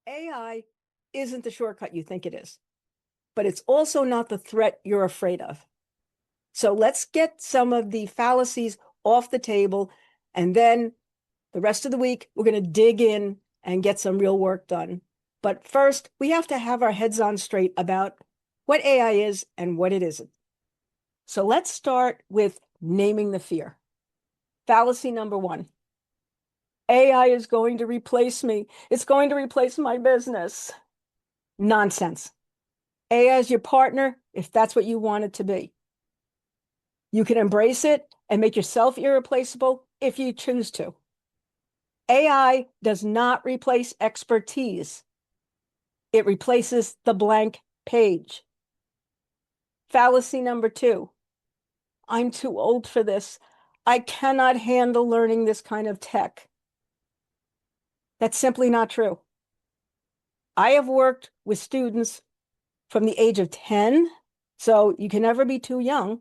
AI isn't the shortcut you think it is, but it's also not the threat you're afraid of. So let's get some of the fallacies off the table, and then the rest of the week, we're going to dig in and get some real work done. But first, we have to have our heads on straight about what AI is and what it isn't. So let's start with naming the fear. Fallacy number one. AI is going to replace me. It's going to replace my business. Nonsense. AI is your partner if that's what you want it to be. You can embrace it and make yourself irreplaceable if you choose to. AI does not replace expertise. It replaces the blank page. Fallacy number two. I'm too old for this. I cannot handle learning this kind of tech. That's simply not true. I have worked with students from the age of 10, so you can never be too young.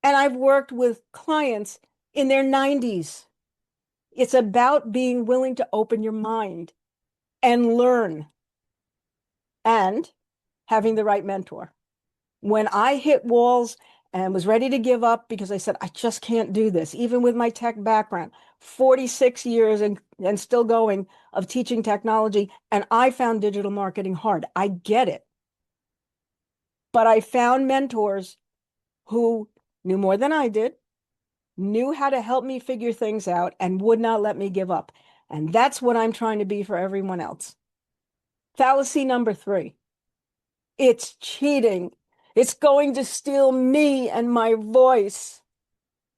And I've worked with clients in their 90s. It's about being willing to open your mind and learn and having the right mentor. When I hit walls and was ready to give up because I said, I just can't do this, even with my tech background, 46 years and still going of teaching technology, and I found digital marketing hard. I get it. But I found mentors who knew more than I did, knew how to help me figure things out, and would not let me give up. And that's what I'm trying to be for everyone else. Fallacy number three. It's cheating. It's going to steal me and my voice.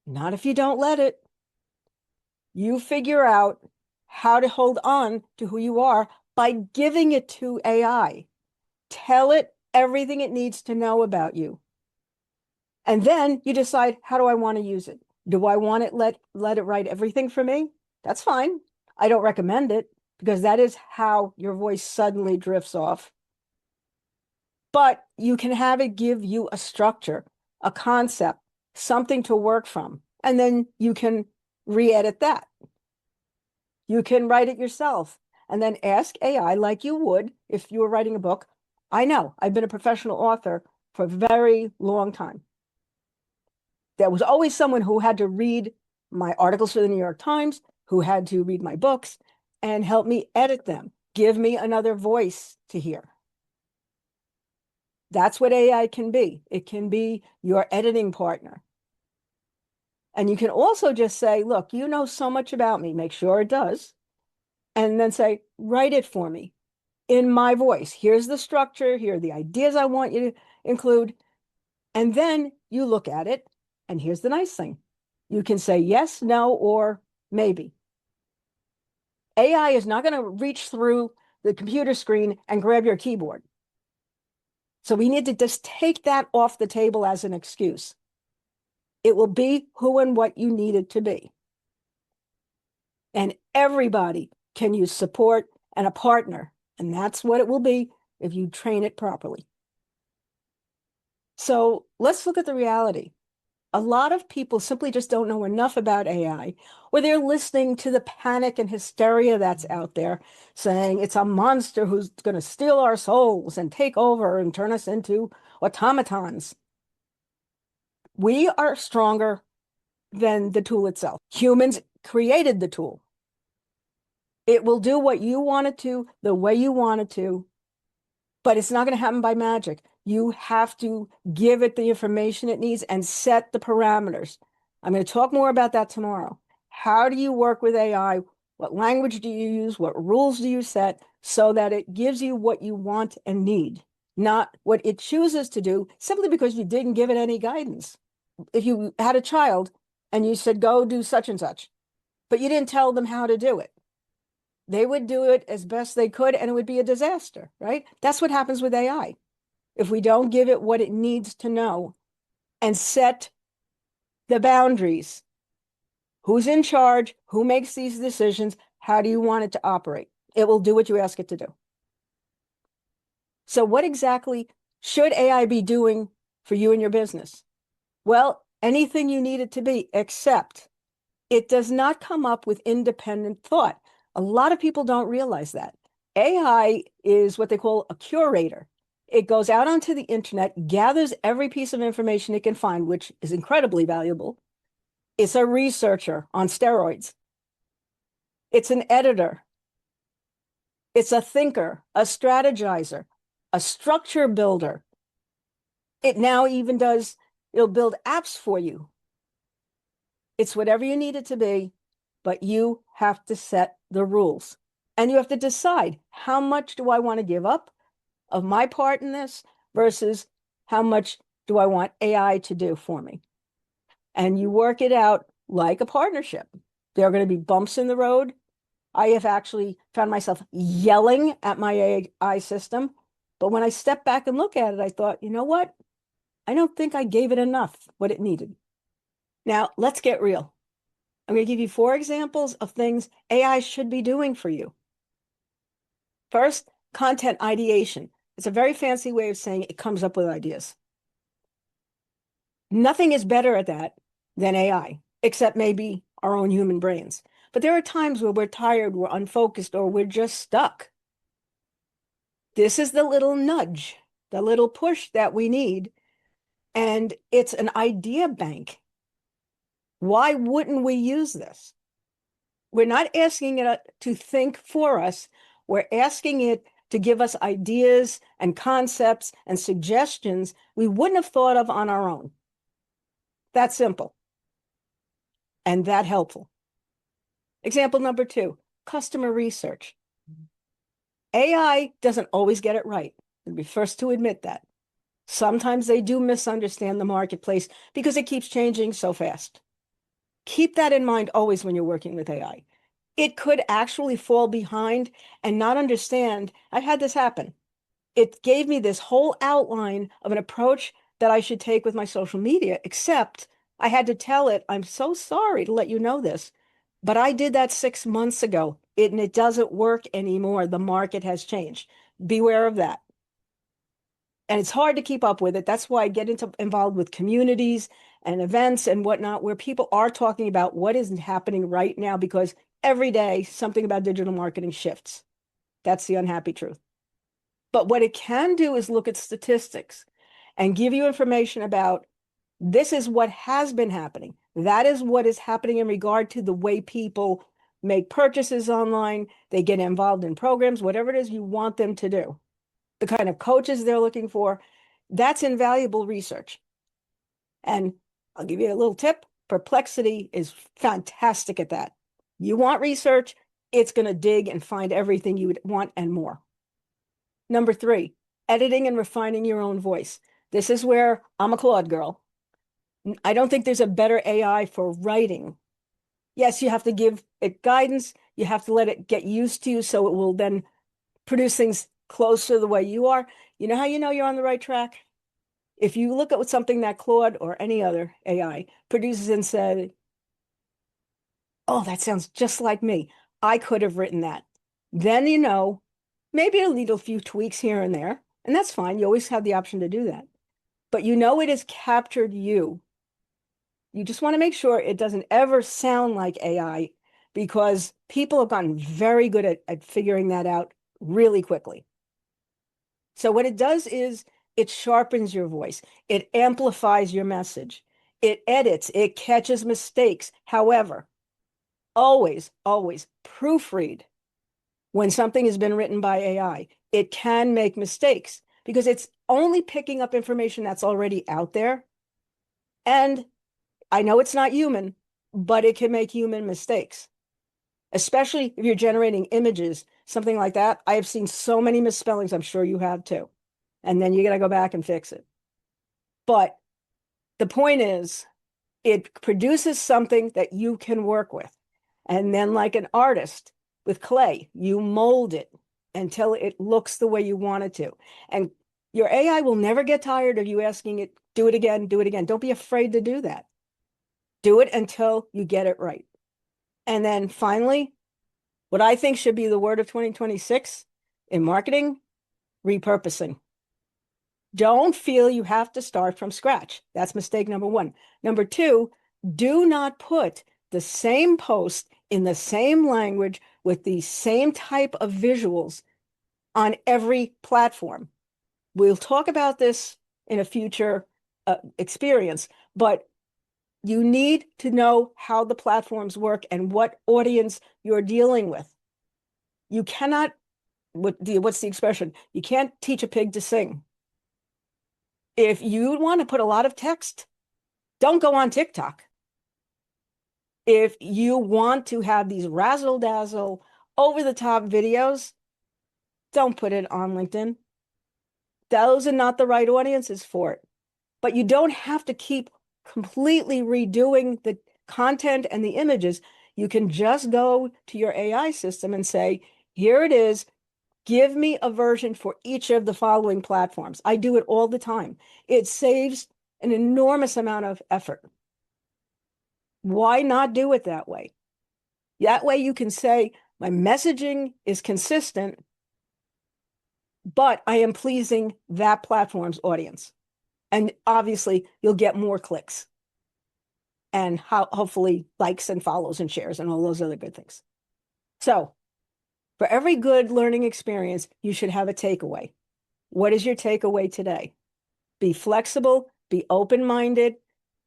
Not if you don't let it. You figure out how to hold on to who you are by giving it to AI. Tell it everything it needs to know about you. And then you decide, how do I want to use it? Do I want it let it write everything for me? That's fine. I don't recommend it because that is how your voice suddenly drifts off. But you can have it give you a structure, a concept, something to work from, and then you can re-edit that. You can write it yourself and then ask AI like you would if you were writing a book. I know, I've been a professional author for a very long time. There was always someone who had to read my articles for the New York Times, who had to read my books and help me edit them, give me another voice to hear. That's what AI can be. It can be your editing partner. And you can also just say, look, you know so much about me, make sure it does, and then say, write it for me in my voice. Here's the structure, here are the ideas I want you to include. And then you look at it, and here's the nice thing. You can say yes, no, or maybe. AI is not going to reach through the computer screen and grab your keyboard. So we need to just take that off the table as an excuse. It will be who and what you need it to be. And everybody can use support and a partner. And that's what it will be if you train it properly. So let's look at the reality. A lot of people simply just don't know enough about AI, or they're listening to the panic and hysteria that's out there saying it's a monster who's going to steal our souls and take over and turn us into automatons. We are stronger than the tool itself. Humans created the tool. It will do what you want it to, the way you want it to, but it's not going to happen by magic. You have to give it the information it needs and set the parameters. I'm going to talk more about that tomorrow. How do you work with AI? What language do you use? What rules do you set so that it gives you what you want and need, not what it chooses to do simply because you didn't give it any guidance. If you had a child and you said, go do such and such, but you didn't tell them how to do it, they would do it as best they could and it would be a disaster, right? That's what happens with AI. If we don't give it what it needs to know and set the boundaries, who's in charge, who makes these decisions, how do you want it to operate? It will do what you ask it to do. So what exactly should AI be doing for you and your business? Well, anything you need it to be, except it does not come up with independent thought. A lot of people don't realize that. AI is what they call a curator. It goes out onto the internet, gathers every piece of information it can find, which is incredibly valuable. It's a researcher on steroids. It's an editor. It's a thinker, a strategizer, a structure builder. It now even it'll build apps for you. It's whatever you need it to be, but you have to set the rules. And you have to decide, how much do I want to give up of my part in this versus how much do I want AI to do for me? And you work it out like a partnership. There are going to be bumps in the road. I have actually found myself yelling at my AI system. But when I stepped back and look at it, I thought, you know what? I don't think I gave it enough what it needed. Now, let's get real. I'm going to give you 4 examples of things AI should be doing for you. First, content ideation. It's a very fancy way of saying it comes up with ideas. Nothing is better at that than AI, except maybe our own human brains. But there are times where we're tired, we're unfocused, or we're just stuck. This is the little nudge, the little push that we need. And it's an idea bank. Why wouldn't we use this? We're not asking it to think for us. We're asking it to give us ideas and concepts and suggestions we wouldn't have thought of on our own. That simple and that helpful. Example number 2, customer research. AI doesn't always get it right. I'll be first to admit that. Sometimes they do misunderstand the marketplace because it keeps changing so fast. Keep that in mind always when you're working with AI. It could actually fall behind and not understand. I've had this happen. It gave me this whole outline of an approach that I should take with my social media, except I had to tell it, I'm so sorry to let you know this, but I did that 6 months ago, and it doesn't work anymore. The market has changed. Beware of that. And it's hard to keep up with it. That's why I get involved with communities and events and whatnot, where people are talking about what is happening right now, because every day something about digital marketing shifts. That's the unhappy truth. But what it can do is look at statistics and give you information about this is what has been happening. That is what is happening in regard to the way people make purchases online. They get involved in programs, whatever it is you want them to do, the kind of coaches they're looking for. That's invaluable research. And I'll give you a little tip. Perplexity is fantastic at that. You want research, it's going to dig and find everything you would want and more. Number 3, editing and refining your own voice. This is where I'm a Claude girl. I don't think there's a better AI for writing. Yes, you have to give it guidance. You have to let it get used to you so it will then produce things close to the way you are. You know how you know you're on the right track? If you look at something that Claude or any other AI produces and said, oh, that sounds just like me. I could have written that. Then you know, maybe it'll need a few tweaks here and there, and that's fine. You always have the option to do that. But you know it has captured you. You just want to make sure it doesn't ever sound like AI, because people have gotten very good at figuring that out really quickly. So what it does is it sharpens your voice. It amplifies your message. It edits. It catches mistakes. However, always, always proofread when something has been written by AI. It can make mistakes because it's only picking up information that's already out there. And I know it's not human, but it can make human mistakes, especially if you're generating images, something like that. I have seen so many misspellings. I'm sure you have too. And then you got to go back and fix it. But the point is, it produces something that you can work with. And then, like an artist with clay, you mold it until it looks the way you want it to. And your AI will never get tired of you asking it, do it again, do it again. Don't be afraid to do that. Do it until you get it right. And then finally, what I think should be the word of 2026 in marketing, repurposing. Don't feel you have to start from scratch. That's mistake number 1. Number 2, do not put the same post in the same language with the same type of visuals on every platform. We'll talk about this in a future experience, but you need to know how the platforms work and what audience you're dealing with. You cannot, what's the expression? You can't teach a pig to sing. If you want to put a lot of text, don't go on TikTok. If you want to have these razzle dazzle, over the top videos, don't put it on LinkedIn. Those are not the right audiences for it. But you don't have to keep completely redoing the content and the images. You can just go to your AI system and say, here it is. Give me a version for each of the following platforms. I do it all the time. It saves an enormous amount of effort. Why not do it that way? That way you can say, my messaging is consistent, but I am pleasing that platform's audience. And obviously, you'll get more clicks and hopefully likes and follows and shares and all those other good things. So for every good learning experience, you should have a takeaway. What is your takeaway today? Be flexible, be open-minded,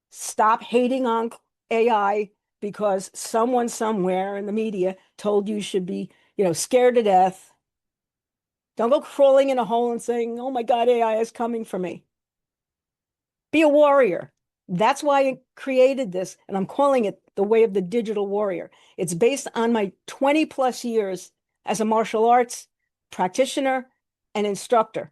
stop hating on AI because someone somewhere in the media told you should be, scared to death. Don't go crawling in a hole and saying, oh my God, AI is coming for me. Be a warrior. That's why I created this, and I'm calling it the way of the digital warrior. It's based on my 20 plus years as a martial arts practitioner and instructor.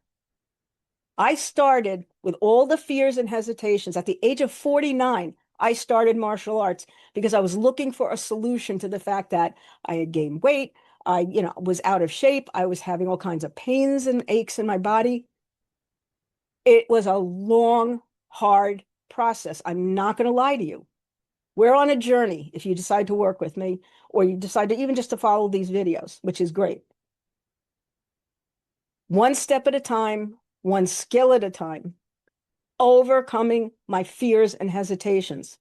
I started with all the fears and hesitations. At the age of 49, I started martial arts because I was looking for a solution to the fact that I had gained weight. I, was out of shape. I was having all kinds of pains and aches in my body. It was a long, hard process. I'm not going to lie to you. We're on a journey if you decide to work with me, or you decide to even just to follow these videos, which is great. One step at a time, one skill at a time, overcoming my fears and hesitations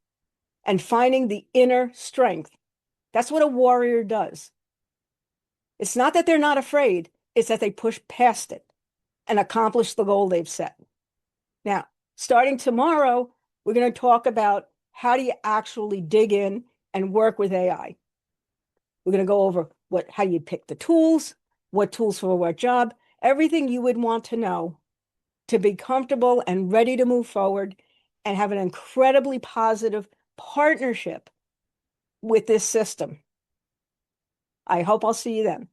and finding the inner strength. That's what a warrior does. It's not that they're not afraid, it's that they push past it and accomplish the goal they've set. Now, starting tomorrow, we're going to talk about how do you actually dig in and work with AI. We're going to go over how you pick the tools, what tools for what job, everything you would want to know to be comfortable and ready to move forward and have an incredibly positive partnership with this system. I hope I'll see you then.